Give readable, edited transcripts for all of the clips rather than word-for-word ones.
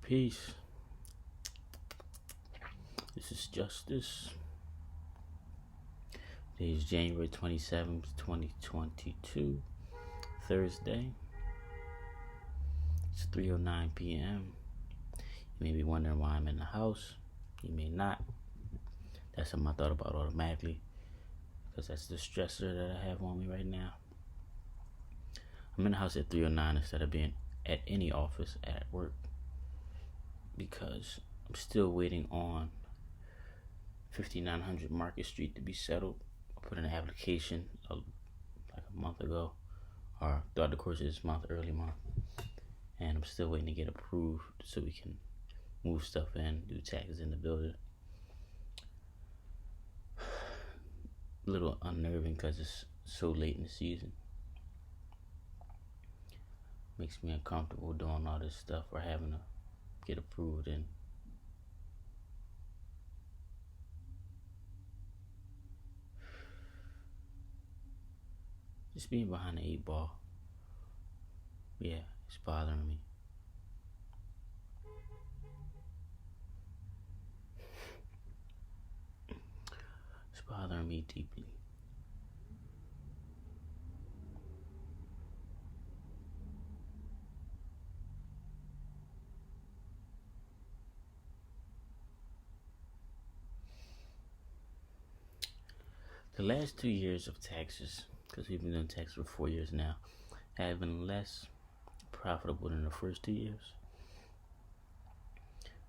Peace. This is Justice. Today is January 27th, 2022, Thursday. It's 3:09 p.m. You may be wondering why I'm in the house. You may not. That's something I thought about automatically because that's the stressor that I have on me right now. I'm in the house at 3:09 instead of being at any office at work because I'm still waiting on 5900 Market Street to be settled. I put in an application like a month ago, or throughout the course of this month, early month, and I'm still waiting to get approved so we can move stuff in, do taxes in the building. A little unnerving because it's so late in the season. Makes me uncomfortable doing all this stuff or having to get approved and just being behind the 8 ball. Yeah, it's bothering me. It's bothering me deeply. The last 2 years of taxes, because we've been doing taxes for 4 years now, have been less profitable than the first 2 years.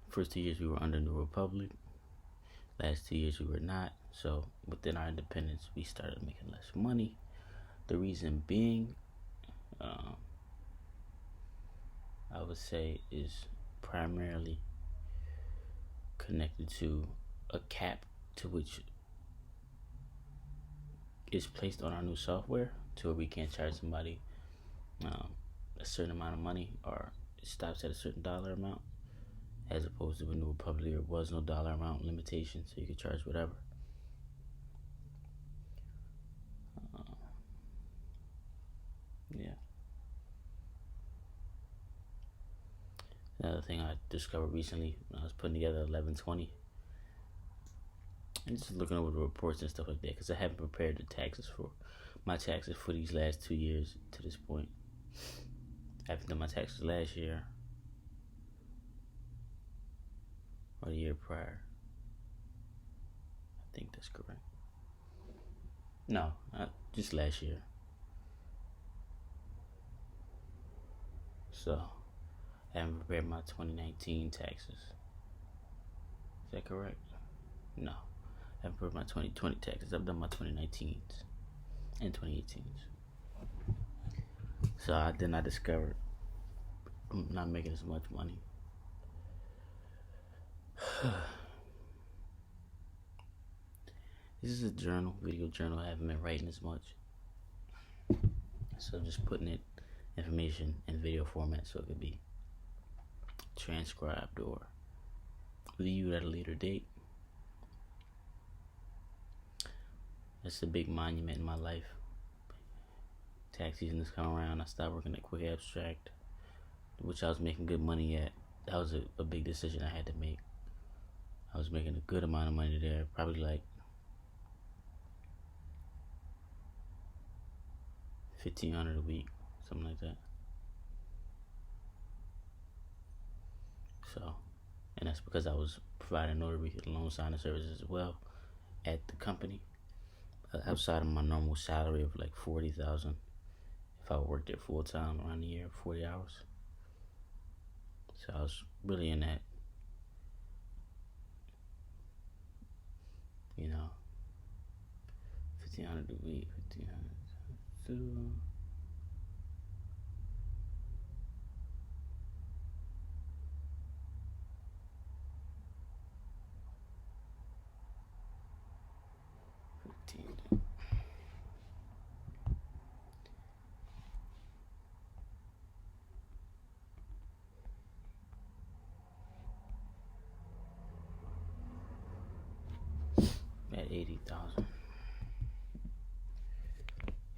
First 2 years we were under New Republic. Last 2 years we were not. So within our independence, we started making less money. The reason being, I would say, is primarily connected to a cap to which is placed on our new software to where we can't charge somebody a certain amount of money, or it stops at a certain dollar amount, as opposed to when New Republic there was no dollar amount limitation, so you could charge whatever. Yeah. Another thing I discovered recently when I was putting together 1120 and just looking over the reports and stuff like that, because I haven't prepared my taxes for these last 2 years to this point. I haven't done my taxes last year or the year prior. I think that's correct. No, just last year. So I haven't prepared my 2019 taxes. Is that correct? No, I haven't prepared my 2020 taxes. I've done my 2019s and 2018s. So I discovered I'm not making as much money. This is a video journal. I haven't been writing as much. So I'm just putting it information in video format so it could be transcribed or viewed at a later date. It's a big monument in my life. Tax season is coming around. I stopped working at Quick Abstract, which I was making good money at. That was a big decision I had to make. I was making a good amount of money there, probably like $1,500 a week, something like that. So, and that's because I was providing notary loan signing services as well at the company, outside of my normal salary of like $40,000 if I worked there full time around the year, 40 hours. So I was really in that, $1,500 a week, $1,500. At 80,000.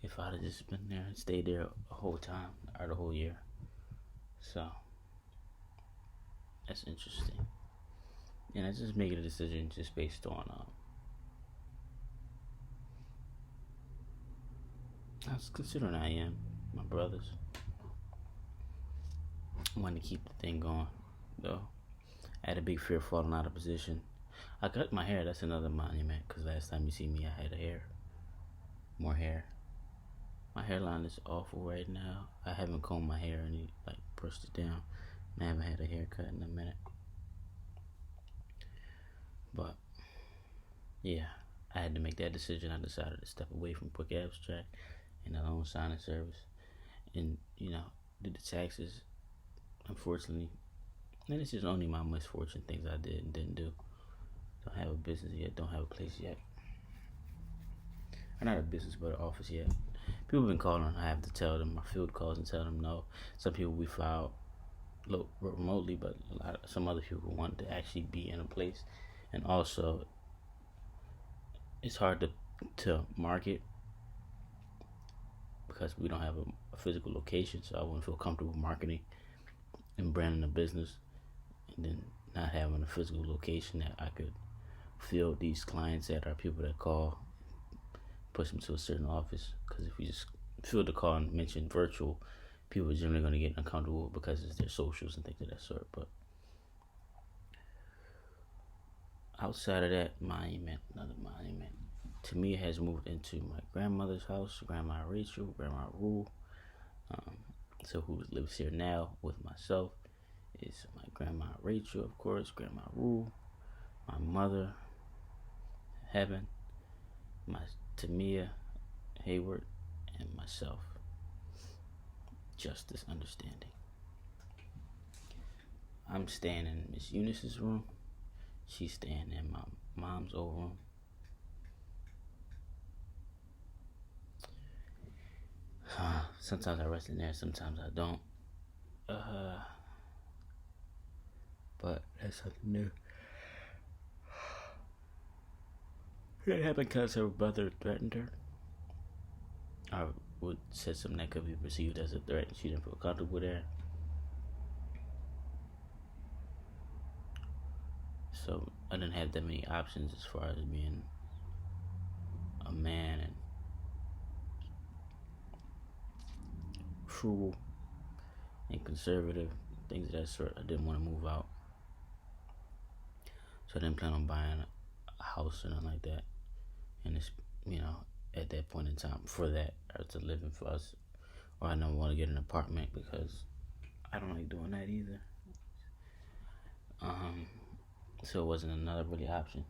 If I'd have just been there and stayed there the whole time or the whole year. So That's interesting. And I just make a decision just based on I was considering I am my brothers. I wanted to keep the thing going, though. I had a big fear of falling out of position. I cut my hair. That's another monument. Because last time you see me, I had more hair. My hairline is awful right now. I haven't combed my hair and brushed it down. And I haven't had a haircut in a minute. But yeah, I had to make that decision. I decided to step away from Quick Abstract and the loan signing service, and do the taxes. Unfortunately, and it's just only my misfortune, things I did and didn't do. Don't have a business yet. Don't have a place yet. Or not a business, but an office yet. People have been calling. I have to tell them. My field calls and tell them no. Some people we filed remotely, but some other people want to actually be in a place. And also, it's hard to market because we don't have a physical location, so I wouldn't feel comfortable marketing and branding a business and then not having a physical location that I could field these clients at, are people that call, push them to a certain office. Because if you just field the call and mention virtual, people are generally going to get uncomfortable because it's their socials and things of that sort. But outside of that another monument, Tamia has moved into my grandmother's house, Grandma Rachel, Grandma Rule. So who lives here now with myself is my Grandma Rachel, of course, Grandma Rule, my mother, Heaven, my Tamia Hayward, and myself, Justice Understanding. I'm staying in Miss Eunice's room. She's staying in my mom's old room. Sometimes I rest in there, sometimes I don't. But that's something new. It happened because her brother threatened her. Or said something that could be perceived as a threat, and she didn't feel comfortable there. So I didn't have that many options as far as being a man and frugal and conservative, things of that sort. I didn't want to move out, so I didn't plan on buying a house or nothing like that. And it's at that point in time for that, or to living for us, or I don't want to get an apartment because I don't like doing that either. So it wasn't another really option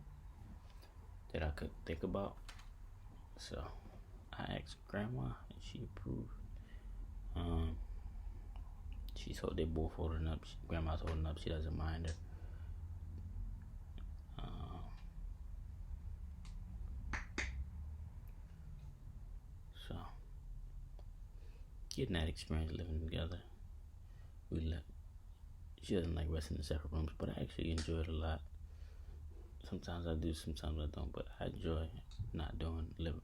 that I could think about. So I asked Grandma, and she approved. They both holding up. Grandma's holding up. She doesn't mind her. So getting that experience living together. She doesn't like resting in separate rooms, but I actually enjoy it a lot. Sometimes I do, sometimes I don't, but I enjoy not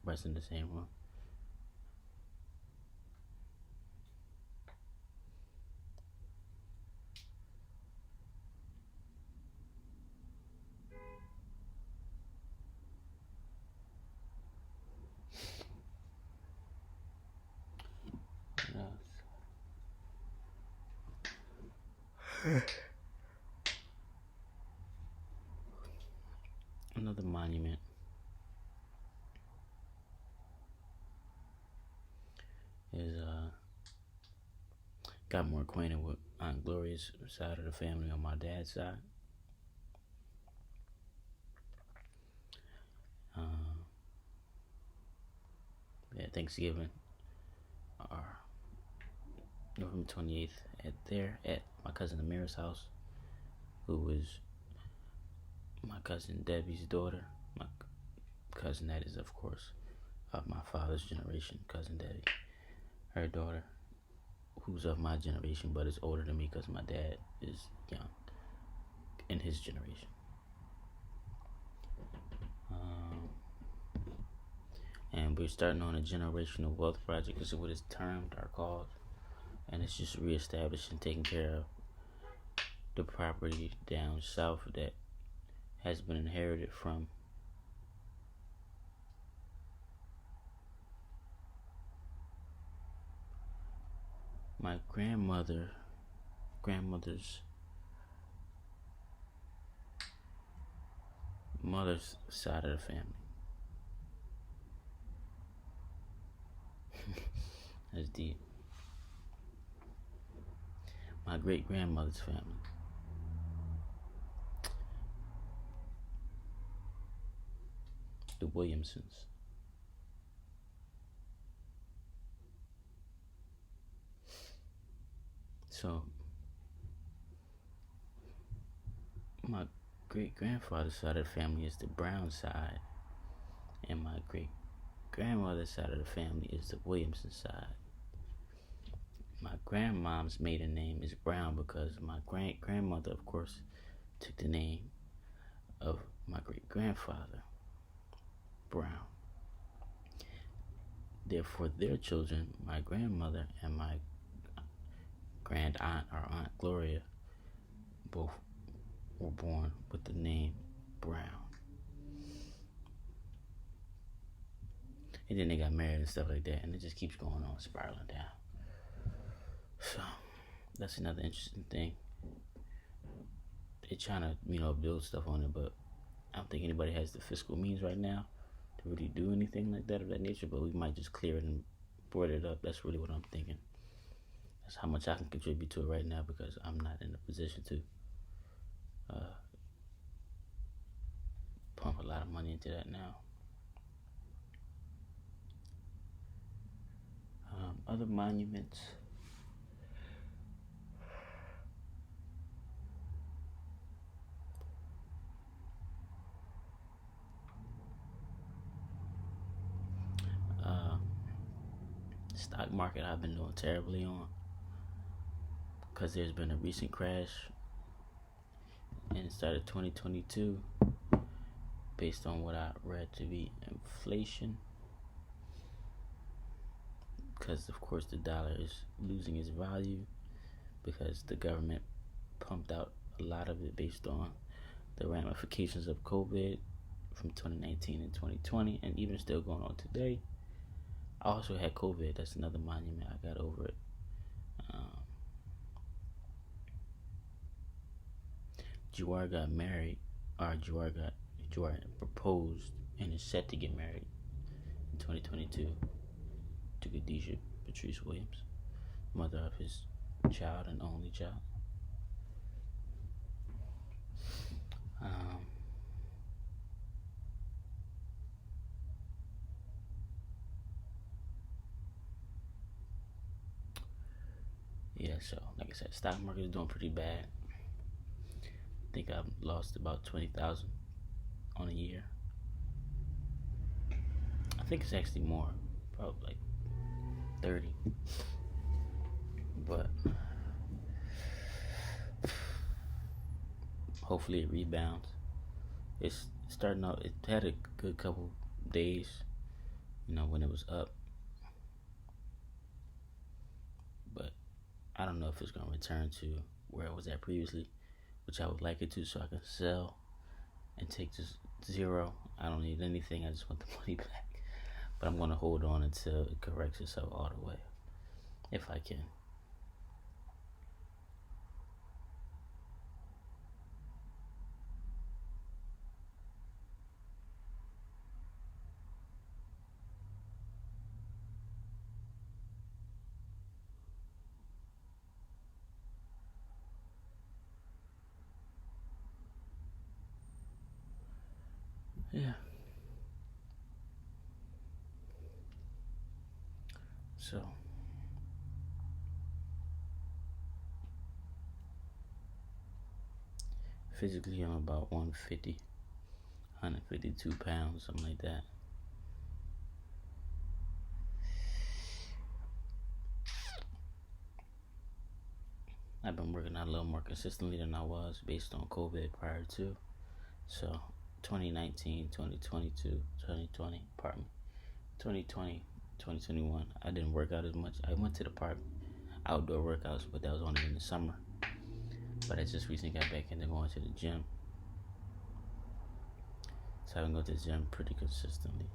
resting in the same room. Another monument is got more acquainted with Aunt Gloria's side of the family on my dad's side. At Thanksgiving, or November 28th, at my cousin Amira's house, who was my cousin Debbie's daughter. My cousin, that is, of course, of my father's generation, cousin Debbie. Her daughter, who's of my generation but is older than me because my dad is young in his generation. And we're starting on a generational wealth project, is what it's termed or called. And it's just reestablishing, taking care of the property down south that has been inherited from my grandmother's mother's side of the family. That's deep. My great grandmother's family. The Williamsons. So, my great grandfather's side of the family is the Brown side, and my great grandmother's side of the family is the Williamson side. My grandmom's maiden name is Brown because my great grandmother, of course, took the name of my great grandfather, Brown. Therefore, their children, my grandmother and my grand aunt, our Aunt Gloria, both were born with the name Brown. And then they got married and stuff like that, and it just keeps going on, spiraling down. So, that's another interesting thing. They're trying to, build stuff on it, but I don't think anybody has the fiscal means right now to really do anything like that of that nature, but we might just clear it and board it up. That's really what I'm thinking. That's how much I can contribute to it right now because I'm not in a position to pump a lot of money into that now. Other monuments. Stock market I've been doing terribly on because there's been a recent crash and it started 2022 based on what I read to be inflation, because of course the dollar is losing its value because the government pumped out a lot of it based on the ramifications of COVID from 2019 and 2020 and even still going on today. I also had COVID. That's another monument. I got over it. Jawar got married, or Jawar proposed and is set to get married in 2022 to Khadijah Patrice Williams, mother of his child and only child. So like I said, stock market is doing pretty bad. I think I've lost about 20,000 on a year. I think it's actually more, probably like 30. But hopefully it rebounds. It's starting out. It had a good couple days, when it was up. But I don't know if it's gonna return to where it was at previously, which I would like it to, so I can sell and take just zero. I don't need anything. I just want the money back. But I'm gonna hold on until it corrects itself all the way, if I can. Yeah. So physically I'm about 152 pounds, something like that. I've been working out a little more consistently than I was based on COVID prior to. So 2019, 2022, 2020, 2020, 2021, I didn't work out as much. I went to the park, outdoor workouts, but that was only in the summer. But I just recently got back into going to the gym. So I've been going to the gym pretty consistently.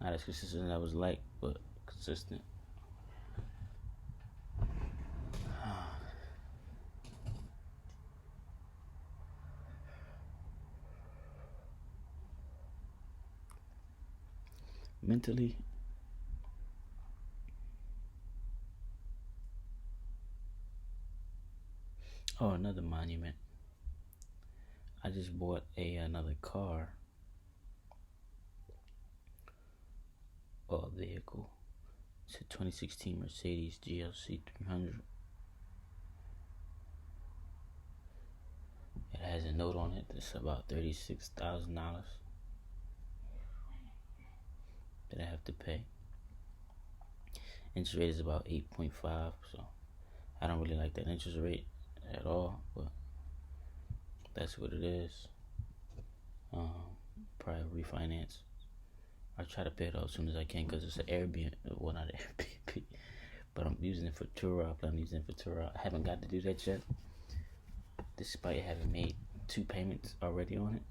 Not as consistent as I was like, but consistent. Mentally, another monument. I just bought another car or vehicle. It's a 2016 Mercedes GLC 300. It has a note on it that's about $36,000 that I have to pay. Interest rate is about 8.5, so I don't really like that interest rate at all, but that's what it is. Probably refinance. I'll try to pay it off as soon as I can because it's an Airbnb. Well, not Airbnb, but I'm using it for Turo. I plan on using it for Turo. I haven't got to do that yet, despite having made 2 payments already on it,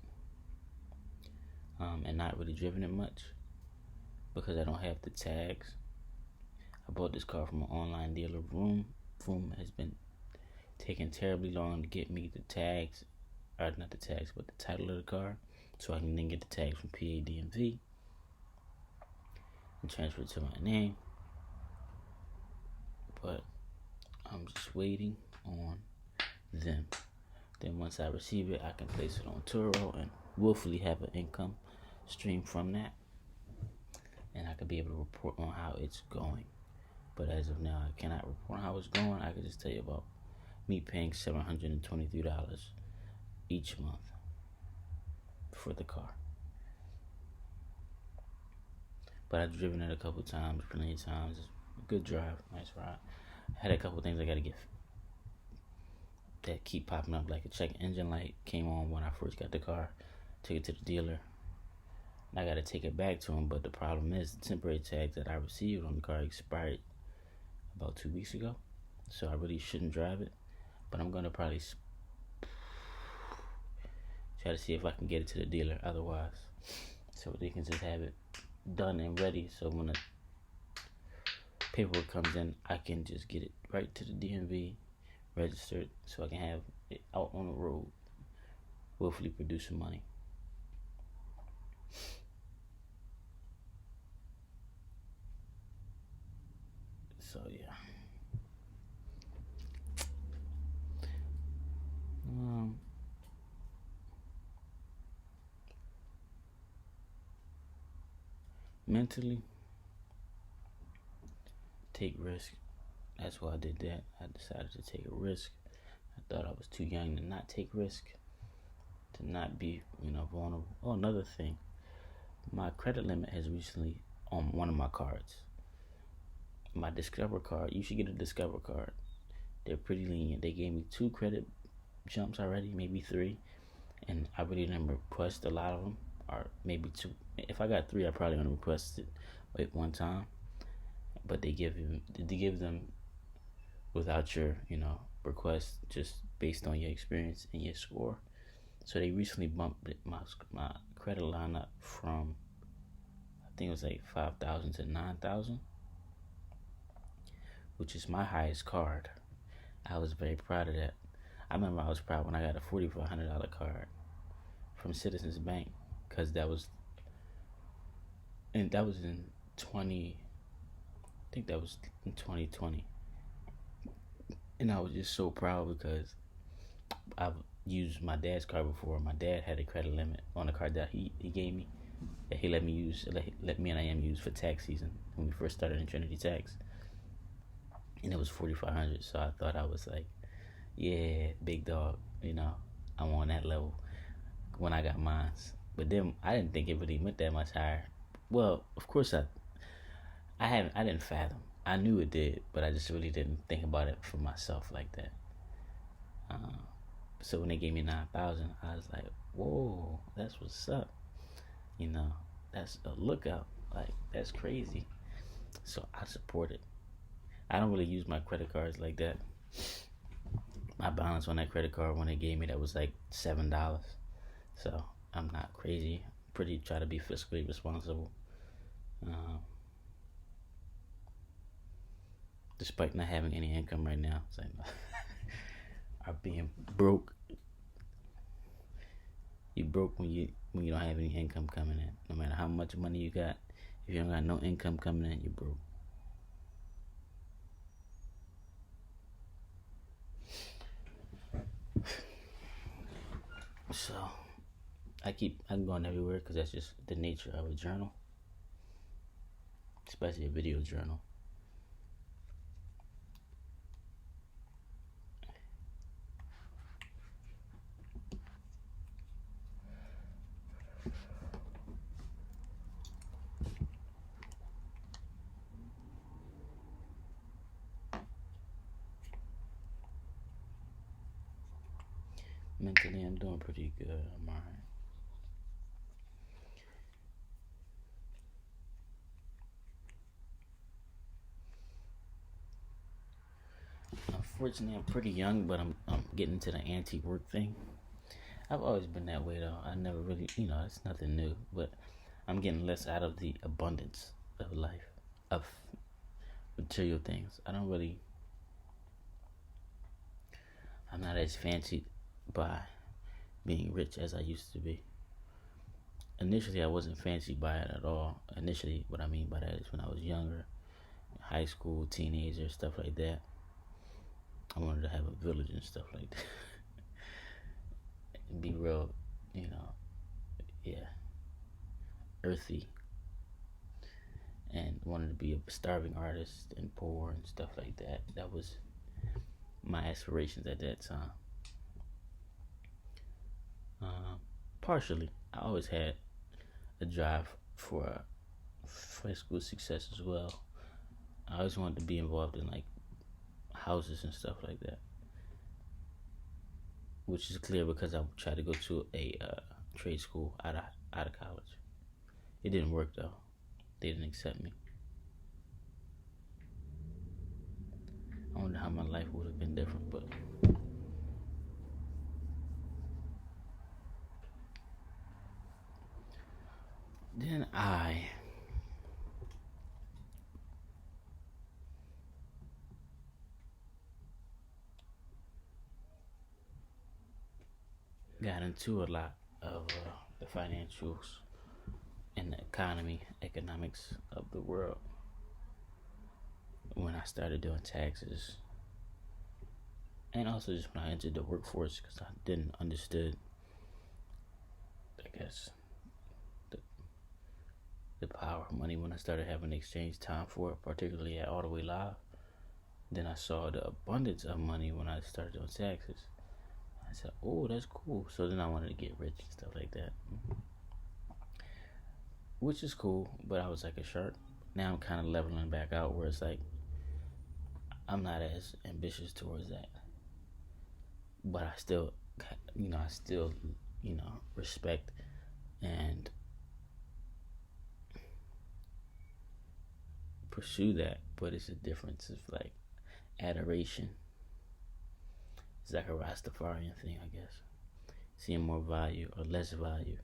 and not really driven it much because I don't have the tags. I bought this car from an online dealer. Vroom has been taking terribly long to get me the tags, or not the tags, but the title of the car, so I can then get the tags from PADMV and transfer it to my name. But I'm just waiting on them. Then once I receive it, I can place it on Turo and willfully have an income stream from that, and I could be able to report on how it's going. But as of now, I cannot report how it's going. I can just tell you about me paying $723 each month for the car. But I've driven it a couple times, plenty of times. It's a good drive, nice ride. I had a couple things I gotta get that keep popping up, like a check engine light came on when I first got the car. Took it to the dealer. And I gotta take it back to him, but the problem is the temporary tag that I received on the car expired about 2 weeks ago. So I really shouldn't drive it. But I'm gonna probably try to see if I can get it to the dealer otherwise, so they can just have it done and ready, so when the paperwork comes in, I can just get it right to the DMV, registered, so I can have it out on the road, willfully producing money. So yeah. Mentally, take risk. That's why I did that. I decided to take a risk. I thought I was too young to not take risk, to not be, vulnerable. Oh, another thing, my credit limit has recently, on one of my cards, my Discover card. You should get a Discover card. They're pretty lenient. They gave me 2 credit jumps already, maybe 3, and I really didn't request a lot of them, or maybe 2. If I got 3, I probably gonna request it at one time. But they give them without your request, just based on your experience and your score. So they recently bumped my credit line up from, I think it was like 5,000 to 9,000, which is my highest card. I was very proud of that. I remember I was proud when I got a $4,500 card from Citizens Bank, because that was in 20. I think that was in 2020, and I was just so proud because I've used my dad's card before. My dad had a credit limit on the card that he gave me, that he let me and I am use for tax season when we first started in Trinity Tax, and it was $4,500. So I thought I was like, yeah, big dog, I'm on that level when I got mine. But then I didn't think it really went that much higher. Well, of course I didn't fathom. I knew it did, but I just really didn't think about it for myself like that. So when they gave me 9,000, I was like, whoa, that's what's up. That's a lookout. Like, that's crazy. So I support it. I don't really use my credit cards like that. my balance on that credit card when they gave me that was like $7. So I'm not crazy. Pretty try to be fiscally responsible. Despite not having any income right now, it's like, are being broke. You broke when you don't have any income coming in. No matter how much money you got, if you don't got no income coming in, you broke. So I'm going everywhere because that's just the nature of a journal, especially a video journal. Mentally, I'm doing pretty good. I'm alright. Unfortunately, I'm pretty young, but I'm getting to the anti-work thing. I've always been that way though. I never really, it's nothing new, but I'm getting less out of the abundance of life, of material things. I'm not as fancied by being rich as I used to be. Initially, I wasn't fancied by it at all. Initially, what I mean by that is when I was younger, high school, teenager, stuff like that. I wanted to have a village and stuff like that. And be real, earthy. And wanted to be a starving artist and poor and stuff like that. That was my aspirations at that time. Partially, I always had a drive for high school success as well. I always wanted to be involved in like houses and stuff like that, which is clear because I tried to go to a trade school out of college. It didn't work though. They didn't accept me. I wonder how my life would have been different, but then I got into a lot of the financials and the economics of the world when I started doing taxes, and also just when I entered the workforce because I didn't understood, I guess, the power of money when I started having to exchange time for it, particularly at All the Way Live. Then I saw the abundance of money when I started doing taxes. I said, oh, that's cool. So then I wanted to get rich and stuff like that. Which is cool, but I was like a shark. Now I'm kind of leveling back out where it's like, I'm not as ambitious towards that. But I still, respect and pursue that. But it's a difference of like adoration. It's like a Rastafarian thing, I guess. Seeing more value or less value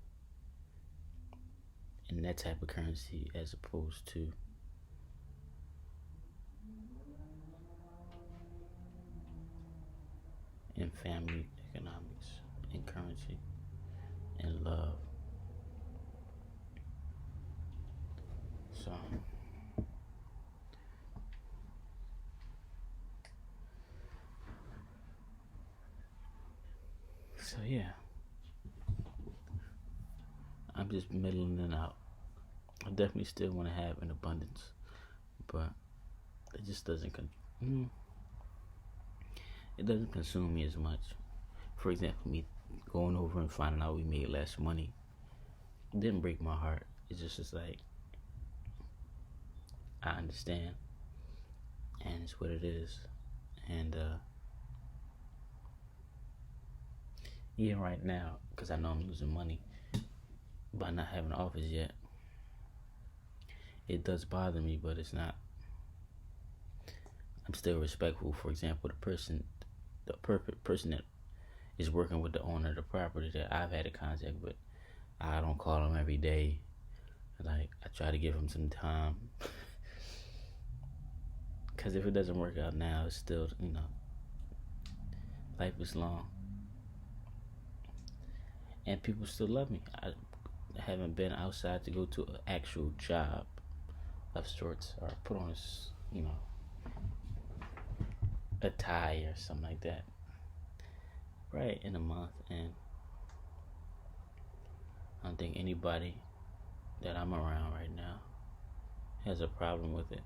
in that type of currency as opposed to in family economics, in currency, in love. So yeah, I'm just middling it out. I definitely still want to have an abundance, but it just doesn't it doesn't consume me as much. For example, me going over and finding out we made less money, it didn't break my heart. It's just like, I understand, and it's what it is. And even right now, because I know I'm losing money by not having an office yet, it does bother me, but it's not. I'm still respectful. For example, the perfect person that is working with the owner of the property that I've had a contact with. I don't call him every day. Like, I try to give him some time. Because if it doesn't work out now, it's still, life is long. And people still love me. I haven't been outside to go to an actual job of sorts or put on a tie or something like that. Right, in a month. And I don't think anybody that I'm around right now has a problem with it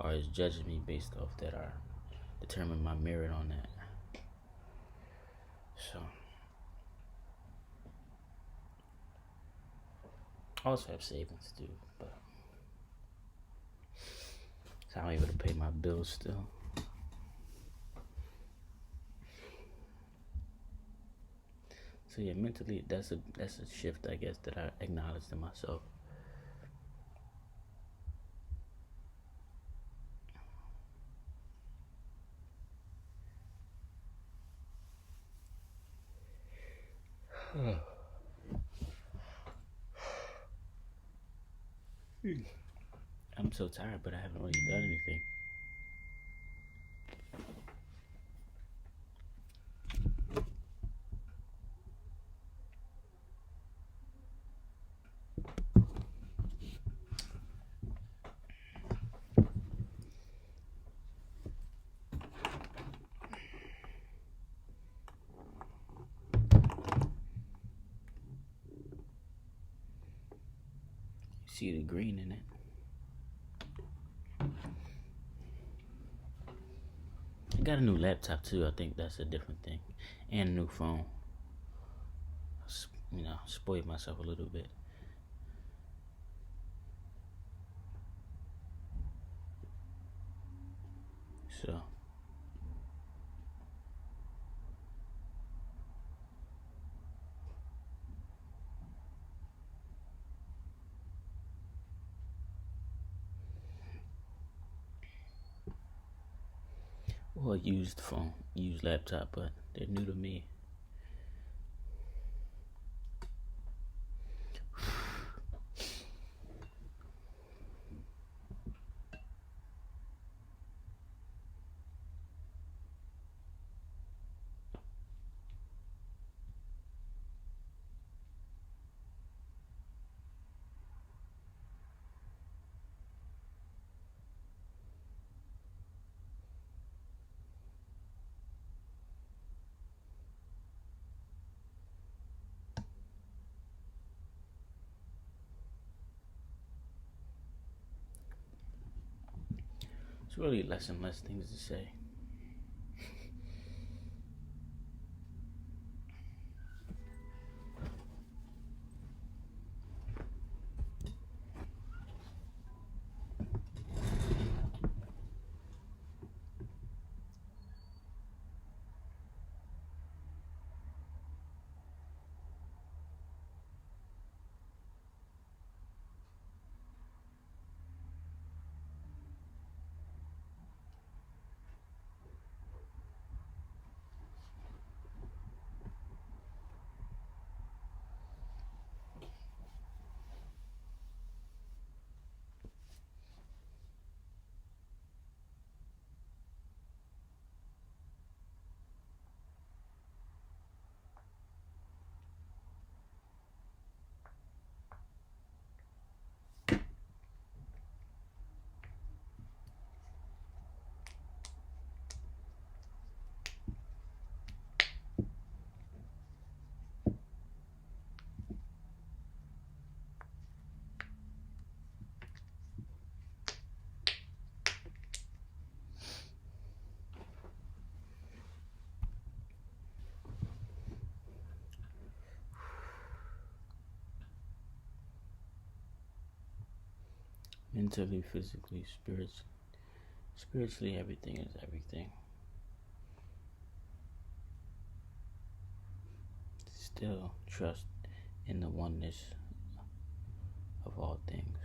or is judging me based off that or determine my merit on that. So I also have savings too, but so I'm able to pay my bills still. So yeah, mentally that's a shift, I guess, that I acknowledge to myself. I'm so tired, but I haven't really done anything. See the green in it. I got a new laptop too. I think that's a different thing, and a new phone. Spoiled myself a little bit. So or a used phone, used laptop, but they're new to me. It's really less and less things to say. Mentally, physically, spiritually, everything is everything. Still trust in the oneness of all things.